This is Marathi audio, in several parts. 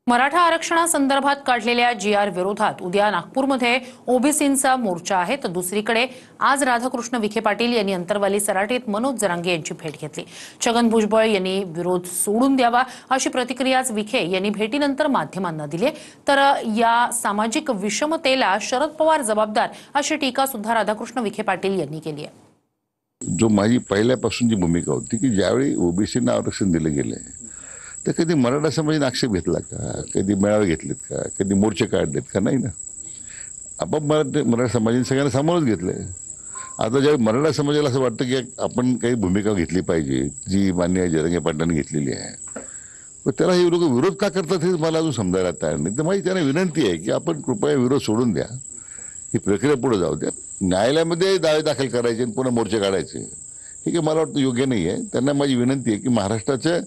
मराठा आरक्षणासंदर्भात काढलेल्या जी.आर विरोधात उद्या नागपूरमध्ये ओबीसींचा मोर्चा आहे, तर दुसरीकडे आज राधाकृष्ण विखे पाटील यांनी अंतरवाली सराटीत मनोज जरांगे यांची भेट घेतली। छगन भुजबळ यांनी विरोध सोडून द्यावा अशी प्रतिक्रिया विखे यांनी भेटीनंतर माध्यमांना दिली, तर या सामाजिक विषमतेला शरद पवार जबाबदार अशी टीका सुद्धा राधाकृष्ण विखे पाटील यांनी केली आहे। जो माझी पहिल्यापासूनची भूमिका होती की ज्यावेळी ओबीसींना आरक्षण दिले गेले तर कधी मराठा समाजाने आक्षेप घेतला का, कधी मेळावे घेतलेत का, कधी मोर्चे काढलेत का? नाही ना। आपण मराठा समाजाने सगळ्यांना सामावून घेतले। आता ज्यावेळी मराठा समाजाला असं वाटतं की आपण काही भूमिका घेतली पाहिजे जी माननीय जरांगे पाटलांनी घेतलेली आहे, पण त्याला हे लोक विरोध का करतात हे मला अजून समजायला तयार नाही। तर माझी त्यांना विनंती आहे की आपण कृपया विरोध सोडून द्या, ही प्रक्रिया पुढे जाऊ द्या। न्यायालयामध्ये दावे दाखल करायचे आणि पुन्हा मोर्चे काढायचे हे काही मला वाटतं योग्य नाही आहे। त्यांना माझी विनंती आहे की महाराष्ट्राच्या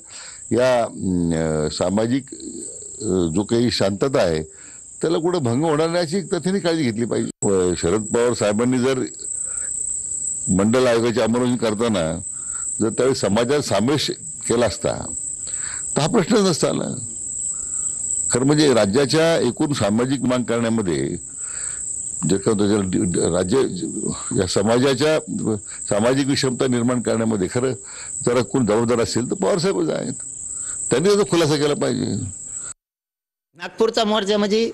या सामाजिक जो काही शांतता आहे त्याला कुठं भंग होणार नाही याची तथ्याने काळजी घेतली पाहिजे। शरद पवार साहेबांनी जर मंडल आयोगाची अंमलबजावणी करताना जर त्यावेळी समाजात सामेश केला असता तर हा प्रश्नच नसता आला। खरं म्हणजे राज्याच्या एकूण सामाजिक मांग करण्यामध्ये जे राज्य या समाजाच्या सामाजिक विषमता निर्माण करण्यामध्ये खरं जरा कोण जबाबदार असेल तर पवार साहेबच आहेत, त्यांनी त्याचा खुलासा केला पाहिजे। नागपूरचा मोर्चा म्हणजे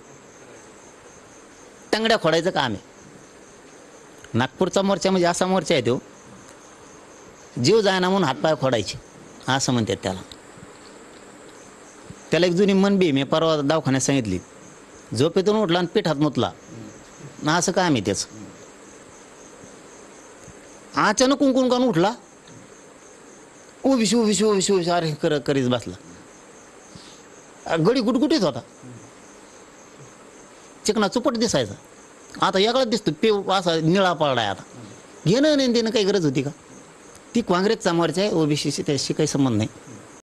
टंगड्या खोडायचं काम आहे। नागपूरचा मोर्चा म्हणजे असा मोर्चा आहे तो जीव जायना म्हणून हातपाय खोडायचे असं म्हणतात त्याला। त्याला एक जुनी मनबी मी परवा दवाखान्यात सांगितली, झोपेतून उठला आणि पिठात मुतला ना, असं काम आहे त्याचं। अचानक कुंकून काढून उठला, उभी अरे करीत बसला, गडी गुटगुटीत होता, चिकना चुपट दिसायचा, आता वेगळाच दिसतो, पेव असा निळा पडलाय। आता घेणं नाही देणं काही गरज होती का? ती काँग्रेसचा मोर्चा आहे, ओबीसीशी त्याशी काही संबंध नाही।